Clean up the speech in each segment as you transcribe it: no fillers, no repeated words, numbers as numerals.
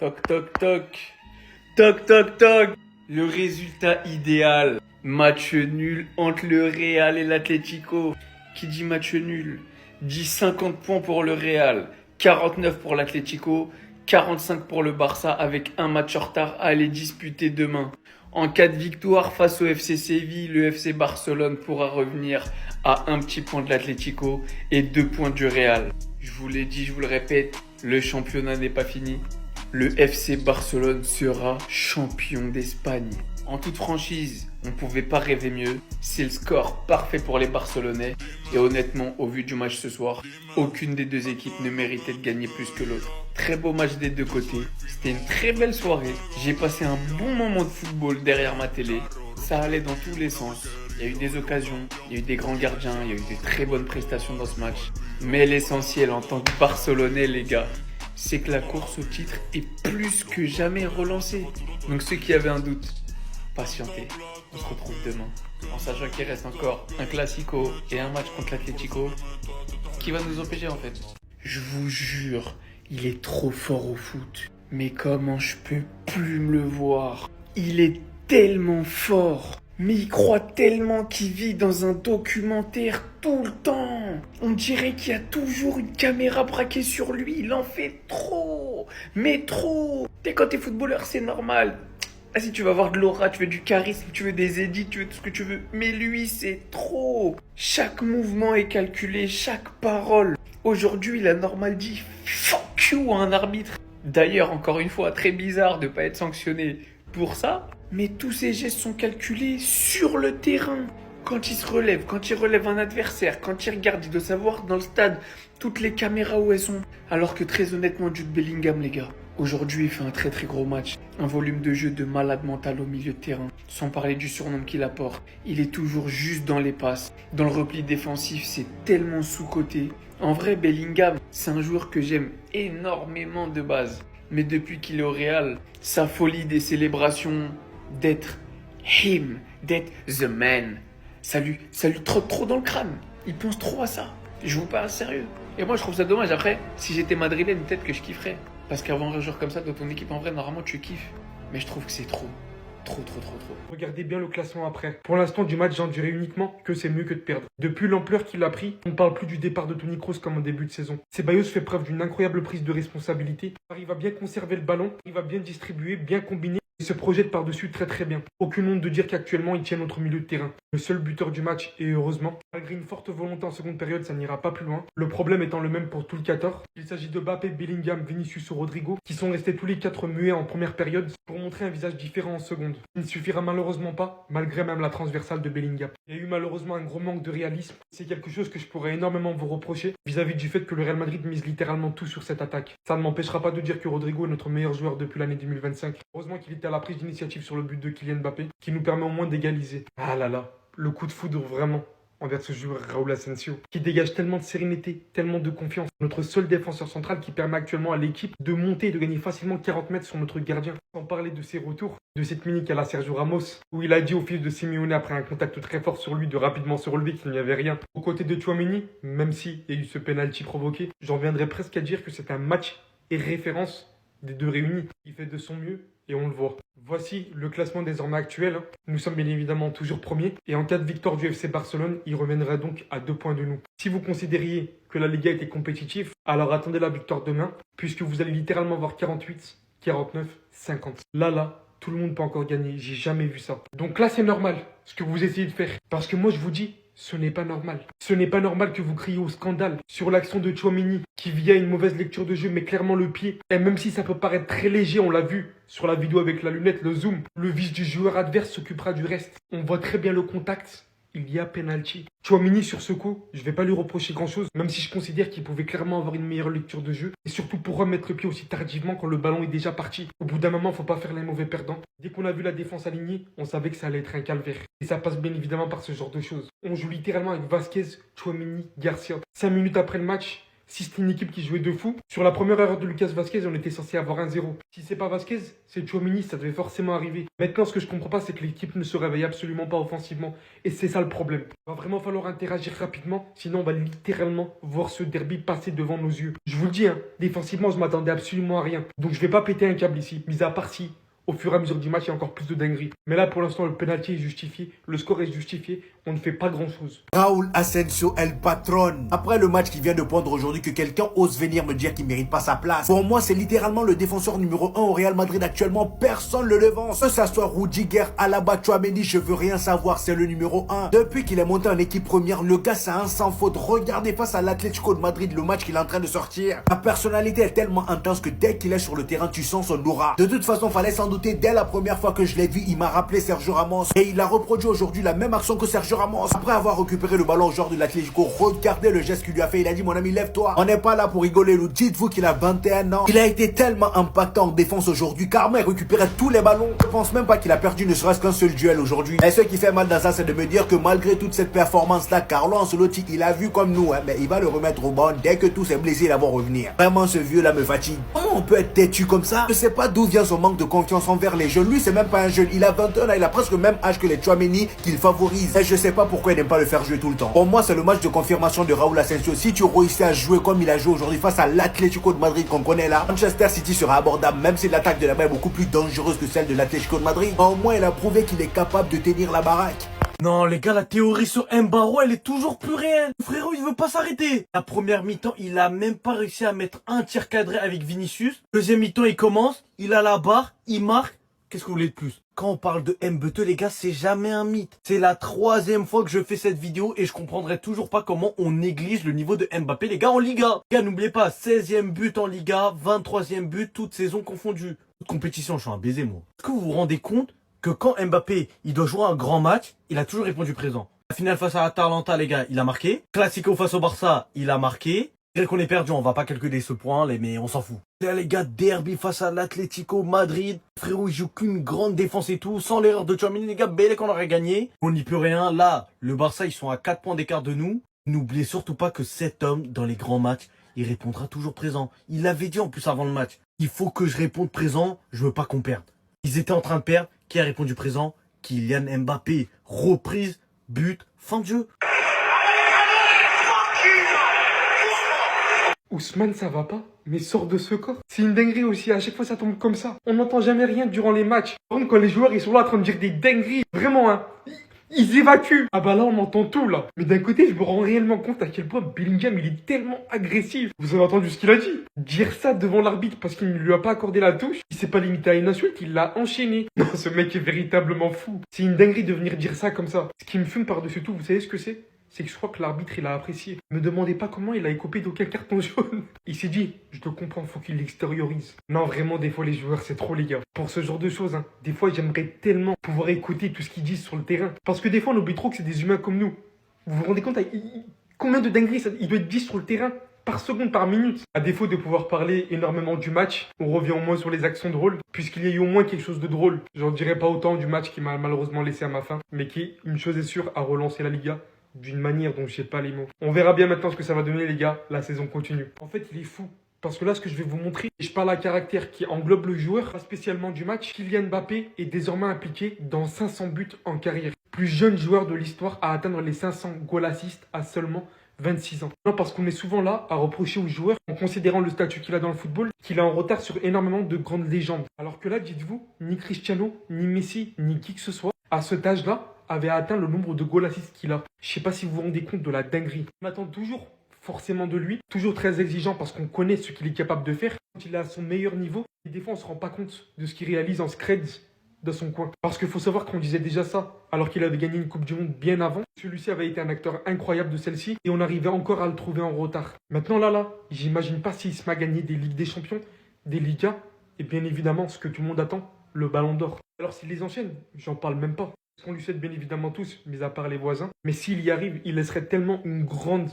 Toc toc toc. Toc toc toc. Le résultat idéal. Match nul entre le Real et l'Atlético. Qui dit match nul dit 50 points pour le Real, 49 pour l'Atlético, 45 pour le Barça avec un match en retard à aller disputer demain. En cas de victoire face au FC Séville, le FC Barcelone pourra revenir à un petit point de l'Atlético et 2 points du Real. Je vous l'ai dit, je vous le répète, le championnat n'est pas fini. Le FC Barcelone sera champion d'Espagne. En toute franchise, on ne pouvait pas rêver mieux. C'est le score parfait pour les Barcelonais. Et honnêtement, au vu du match ce soir, aucune des deux équipes ne méritait de gagner plus que l'autre. Très beau match des deux côtés. C'était une très belle soirée. J'ai passé un bon moment de football derrière ma télé. Ça allait dans tous les sens. Il y a eu des occasions, il y a eu des grands gardiens, il y a eu des très bonnes prestations dans ce match. Mais l'essentiel en tant que Barcelonais, les gars, c'est que la course au titre est plus que jamais relancée. Donc ceux qui avaient un doute, patientez. On se retrouve demain. En sachant qu'il reste encore un Classico et un match contre l'Atlético. Qui va nous empêcher en fait? Je vous jure, il est trop fort au foot. Mais comment je peux plus me le voir? Il est tellement fort. Mais il croit tellement qu'il vit dans un documentaire tout le temps. On dirait qu'il y a toujours une caméra braquée sur lui. Il en fait trop. Mais trop. Et quand t'es footballeur, c'est normal. Vas-y, tu vas avoir de l'aura, tu veux du charisme, tu veux des édits, tu veux tout ce que tu veux. Mais lui, c'est trop. Chaque mouvement est calculé, chaque parole. Aujourd'hui, il a normal dit fuck you à un arbitre. D'ailleurs, encore une fois, très bizarre de ne pas être sanctionné pour ça. Mais tous ces gestes sont calculés sur le terrain. Quand il se relève, quand il relève un adversaire, quand il regarde, il doit savoir dans le stade toutes les caméras où elles sont. Alors que très honnêtement, Jude Bellingham, les gars, aujourd'hui, il fait un très très gros match. Un volume de jeu de malade mental au milieu de terrain. Sans parler du surnom qu'il apporte. Il est toujours juste dans les passes. Dans le repli défensif, c'est tellement sous-coté. En vrai, Bellingham, c'est un joueur que j'aime énormément de base. Mais depuis qu'il est au Real, sa folie des célébrations, d'être him, d'être the man, ça lui trotte trop dans le crâne. Il pense trop à ça. Je vous parle sérieux. Et moi, je trouve ça dommage. Après, si j'étais madrilène, peut-être que je kifferais. Parce qu'avoir un joueur comme ça dans ton équipe, en vrai, normalement, tu kiffes. Mais je trouve que c'est trop. Trop. Regardez bien le classement après. Pour l'instant, du match, j'en dirais uniquement que c'est mieux que de perdre. Depuis l'ampleur qu'il a pris, on ne parle plus du départ de Toni Kroos comme en début de saison. Ceballos fait preuve d'une incroyable prise de responsabilité. Il va bien conserver le ballon, il va bien distribuer, bien combiner. Il se projette par-dessus très bien. Aucune honte de dire qu'actuellement il tient notre milieu de terrain. Le seul buteur du match, et heureusement, malgré une forte volonté en seconde période, ça n'ira pas plus loin. Le problème étant le même pour tout le 14. Il s'agit de Mbappé, Bellingham, Vinicius ou Rodrigo, qui sont restés tous les 4 muets en première période pour montrer un visage différent en seconde. Il ne suffira malheureusement pas, malgré même la transversale de Bellingham. Il y a eu malheureusement un gros manque de réalisme. C'est quelque chose que je pourrais énormément vous reprocher vis-à-vis du fait que le Real Madrid mise littéralement tout sur cette attaque. Ça ne m'empêchera pas de dire que Rodrigo est notre meilleur joueur depuis l'année 2025. Heureusement qu'il était à la prise d'initiative sur le but de Kylian Mbappé, qui nous permet au moins d'égaliser. Ah là là, le coup de foudre vraiment envers ce joueur Raúl Asensio, qui dégage tellement de sérénité, tellement de confiance. Notre seul défenseur central qui permet actuellement à l'équipe de monter et de gagner facilement 40 mètres sur notre gardien. Sans parler de ses retours, de cette mini à la Sergio Ramos, où il a dit au fils de Simeone après un contact très fort sur lui de rapidement se relever qu'il n'y avait rien. Aux côtés de Tchouaméni, même s'il y a eu ce penalty provoqué, j'en viendrais presque à dire que c'est un match et référence des deux réunis. Il fait de son mieux et on le voit. Voici le classement désormais actuel. Nous sommes bien évidemment toujours premiers. Et en cas de victoire du FC Barcelone, il reviendra donc à 2 points de nous. Si vous considériez que la Liga était compétitive, alors attendez la victoire demain, puisque vous allez littéralement voir 48, 49, 50. Là, tout le monde peut encore gagner. J'ai jamais vu ça. Donc là, c'est normal ce que vous essayez de faire. Parce que moi, je vous dis, ce n'est pas normal. Ce n'est pas normal que vous criez au scandale sur l'action de Tchouaméni qui via une mauvaise lecture de jeu met clairement le pied. Et même si ça peut paraître très léger, on l'a vu sur la vidéo avec la lunette, le zoom, le vis du joueur adverse s'occupera du reste. On voit très bien le contact. Il y a penalty. Tchouaméni sur ce coup, je vais pas lui reprocher grand chose, même si je considère qu'il pouvait clairement avoir une meilleure lecture de jeu. Et surtout pour remettre le pied aussi tardivement quand le ballon est déjà parti. Au bout d'un moment, faut pas faire les mauvais perdants. Dès qu'on a vu la défense alignée, on savait que ça allait être un calvaire. Et ça passe bien évidemment par ce genre de choses. On joue littéralement avec Vasquez, Tchouaméni, Garcia. 5 minutes après le match, Si c'était une équipe qui jouait de fou, sur la première erreur de Lucas Vazquez, on était censé avoir 1-0. Si c'est pas Vazquez, c'est Tchouaméni, ça devait forcément arriver. Maintenant, ce que je comprends pas, c'est que l'équipe ne se réveille absolument pas offensivement. Et c'est ça le problème. Il va vraiment falloir interagir rapidement, sinon on va littéralement voir ce derby passer devant nos yeux. Je vous le dis, hein, défensivement, je m'attendais absolument à rien. Donc je vais pas péter un câble ici, mis à part si, au fur et à mesure du match, il y a encore plus de dingueries. Mais là, pour l'instant, le penalty est justifié, le score est justifié, on ne fait pas grand-chose. Raúl Asensio, el patron. Après le match qu'il vient de prendre aujourd'hui, que quelqu'un ose venir me dire qu'il mérite pas sa place. Pour moi, c'est littéralement le défenseur numéro 1 au Real Madrid actuellement. Personne ne le devance. Que ça soit Rudiger, Alaba, Tchouaméni, je veux rien savoir. C'est le numéro 1. Depuis qu'il est monté en équipe première, le gars, c'est un sans faute. Regardez face à l'Atlético de Madrid, le match qu'il est en train de sortir. Sa personnalité est tellement intense que dès qu'il est sur le terrain, tu sens son aura. De toute façon, fallait s'en douter. Dès la première fois que je l'ai vu, il m'a rappelé Sergio Ramos. Et il a reproduit aujourd'hui la même action que Sergio Ramos. Après avoir récupéré le ballon au joueur de l'Atlético, regardez le geste qu'il lui a fait. Il a dit, mon ami, lève-toi. On n'est pas là pour rigoler. Dites-vous qu'il a 21 ans. Il a été tellement impactant en défense aujourd'hui. Carrément, il récupérait tous les ballons. Je pense même pas qu'il a perdu ne serait-ce qu'un seul duel aujourd'hui. Et ce qui fait mal dans ça, c'est de me dire que malgré toute cette performance-là, Carlo Ancelotti, il a vu comme nous, mais il va le remettre au banc dès que tous ses blessés là vont revenir. Vraiment, ce vieux-là me fatigue. Comment on peut être têtu comme ça? Je sais pas d'où vient son manque de confiance envers les jeunes. Lui, c'est même pas un jeune. Il a 21 ans. Il a presque le même âge que les Tchouaméni qu'il favorise. Et je sais pas pourquoi il n'aime pas le faire jouer tout le temps. Pour moi, c'est le match de confirmation de Raúl Asensio. Si tu réussis à jouer comme il a joué aujourd'hui face à l'Atlético de Madrid qu'on connaît là, Manchester City sera abordable, même si l'attaque de là-bas est beaucoup plus dangereuse que celle de l'Atlético de Madrid. Au moins, il a prouvé qu'il est capable de tenir la baraque. Non les gars, la théorie sur Mbaro, elle est toujours plus réelle. Le frérot, il veut pas s'arrêter. La première mi-temps, il a même pas réussi à mettre un tir cadré avec Vinicius. Deuxième mi-temps, il commence, il a la barre, il marque. Qu'est-ce que vous voulez de plus? Quand on parle de Mbete, les gars, c'est jamais un mythe. C'est la 3e fois que je fais cette vidéo et je comprendrai toujours pas comment on néglige le niveau de Mbappé, les gars, en Liga. Les gars, n'oubliez pas, 16e but en Liga, 23e but, toute saison confondue. Toute compétition, je suis un baiser, moi. Est-ce que vous vous rendez compte que quand Mbappé, il doit jouer un grand match, il a toujours répondu présent? La finale face à Atalanta, les gars, il a marqué. Classico face au Barça, il a marqué. Dès qu'on est perdu, on va pas calculer ce point, mais on s'en fout. Là, les gars, derby face à l'Atlético Madrid. Frérot, il joue qu'une grande défense et tout. Sans l'erreur de Tchouaméni, les gars, belle qu'on aurait gagné. On n'y peut rien. Là, le Barça, ils sont à 4 points d'écart de nous. N'oubliez surtout pas que cet homme, dans les grands matchs, il répondra toujours présent. Il l'avait dit en plus avant le match. Il faut que je réponde présent, je veux pas qu'on perde. Ils étaient en train de perdre. Qui a répondu présent? Kylian Mbappé. Reprise, but, fin de jeu. Ousmane, ça va pas? Mais sors de ce corps. C'est une dinguerie aussi, à chaque fois ça tombe comme ça. On n'entend jamais rien durant les matchs. Par contre, quand les joueurs ils sont là en train de dire des dingueries, vraiment, hein, ils évacuent. Ah bah là, on entend tout là. Mais d'un côté, je me rends réellement compte à quel point Bellingham, il est tellement agressif. Vous avez entendu ce qu'il a dit? Dire ça devant l'arbitre parce qu'il ne lui a pas accordé la touche, il s'est pas limité à une insulte, il l'a enchaîné. Non, ce mec est véritablement fou. C'est une dinguerie de venir dire ça comme ça. Ce qui me fume par-dessus tout, vous savez ce que c'est que je crois que l'arbitre, il a apprécié. Me demandez pas comment il a écopé d'aucun carton jaune. Il s'est dit, je te comprends, faut qu'il l'extériorise. Non, vraiment, des fois, les joueurs, c'est trop, les gars. Pour ce genre de choses, hein, des fois, j'aimerais tellement pouvoir écouter tout ce qu'ils disent sur le terrain. Parce que des fois, on oublie trop que c'est des humains comme nous. Vous vous rendez compte combien de dingueries il doit être dit sur le terrain par seconde, par minute? À défaut de pouvoir parler énormément du match, on revient au moins sur les actions drôles, puisqu'il y a eu au moins quelque chose de drôle. J'en dirais pas autant du match qui m'a malheureusement laissé à ma fin, mais qui, une chose est sûre, a relancé la Liga d'une manière dont je sais pas les mots. On verra bien maintenant ce que ça va donner, les gars. La saison continue. En fait, il est fou. Parce que là, ce que je vais vous montrer, je parle à caractère qui englobe le joueur, pas spécialement du match. Kylian Mbappé est désormais impliqué dans 500 buts en carrière. Plus jeune joueur de l'histoire à atteindre les 500 goal assists à seulement 26 ans. Non, parce qu'on est souvent là à reprocher aux joueurs, en considérant le statut qu'il a dans le football, qu'il est en retard sur énormément de grandes légendes. Alors que là, dites-vous, ni Cristiano, ni Messi, ni qui que ce soit, à cet âge-là, avait atteint le nombre de goal assists qu'il a. Je sais pas si vous vous rendez compte de la dinguerie. On attend toujours forcément de lui, toujours très exigeant parce qu'on connaît ce qu'il est capable de faire. Quand il est à son meilleur niveau, et des fois on se rend pas compte de ce qu'il réalise en screds dans son coin. Parce qu'il faut savoir qu'on disait déjà ça, alors qu'il avait gagné une Coupe du Monde bien avant. Celui-ci avait été un acteur incroyable de celle-ci et on arrivait encore à le trouver en retard. Maintenant là, j'imagine pas s'il se met à gagner des Ligues des Champions, des Ligas, et bien évidemment ce que tout le monde attend, le Ballon d'Or. Alors s'il les enchaîne, j'en parle même pas. On lui souhaite bien évidemment tous, mis à part les voisins. Mais s'il y arrive, il laisserait tellement une grande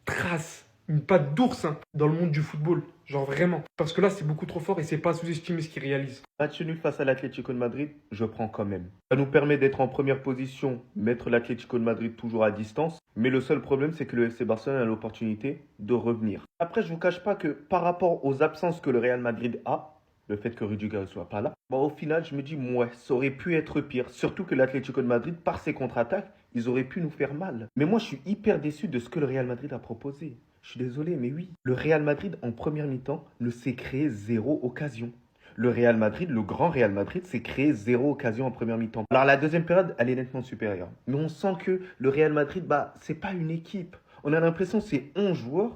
trace une patte d'ours hein, dans le monde du football. Genre vraiment. Parce que là, c'est beaucoup trop fort et c'est pas à sous-estimer ce qu'il réalise. Match nul face à l'Atlético de Madrid, je prends quand même. Ça nous permet d'être en première position, mettre l'Atlético de Madrid toujours à distance. Mais le seul problème, c'est que le FC Barcelone a l'opportunité de revenir. Après, je vous cache pas que par rapport aux absences que le Real Madrid a, le fait que Rudiger ne soit pas là, bon, au final, je me dis, ouais, ça aurait pu être pire. Surtout que l'Atlético de Madrid, par ses contre-attaques, ils auraient pu nous faire mal. Mais moi, je suis hyper déçu de ce que le Real Madrid a proposé. Je suis désolé, mais oui. Le Real Madrid, en première mi-temps, ne s'est créé zéro occasion. Le Real Madrid, le grand Real Madrid, s'est créé zéro occasion en première mi-temps. Alors la deuxième période, elle est nettement supérieure. Mais on sent que le Real Madrid, c'est pas une équipe. On a l'impression que c'est 11 joueurs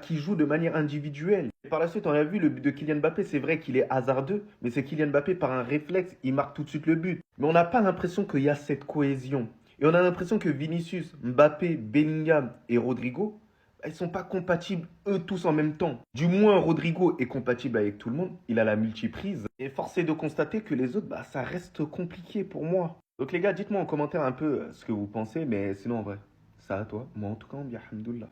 qui jouent de manière individuelle. Et par la suite, on a vu le but de Kylian Mbappé. C'est vrai qu'il est hasardeux, mais c'est Kylian Mbappé, par un réflexe, il marque tout de suite le but. Mais on n'a pas l'impression qu'il y a cette cohésion. Et on a l'impression que Vinicius, Mbappé, Bellingham et Rodrigo, ils sont pas compatibles eux tous en même temps. Du moins, Rodrigo est compatible avec tout le monde. Il a la multiprise. Et force est de constater que les autres, ça reste compliqué pour moi. Donc les gars, dites-moi en commentaire un peu ce que vous pensez. Mais sinon, en vrai, ça à toi. Moi, en tout cas, on dit alhamdoulilah.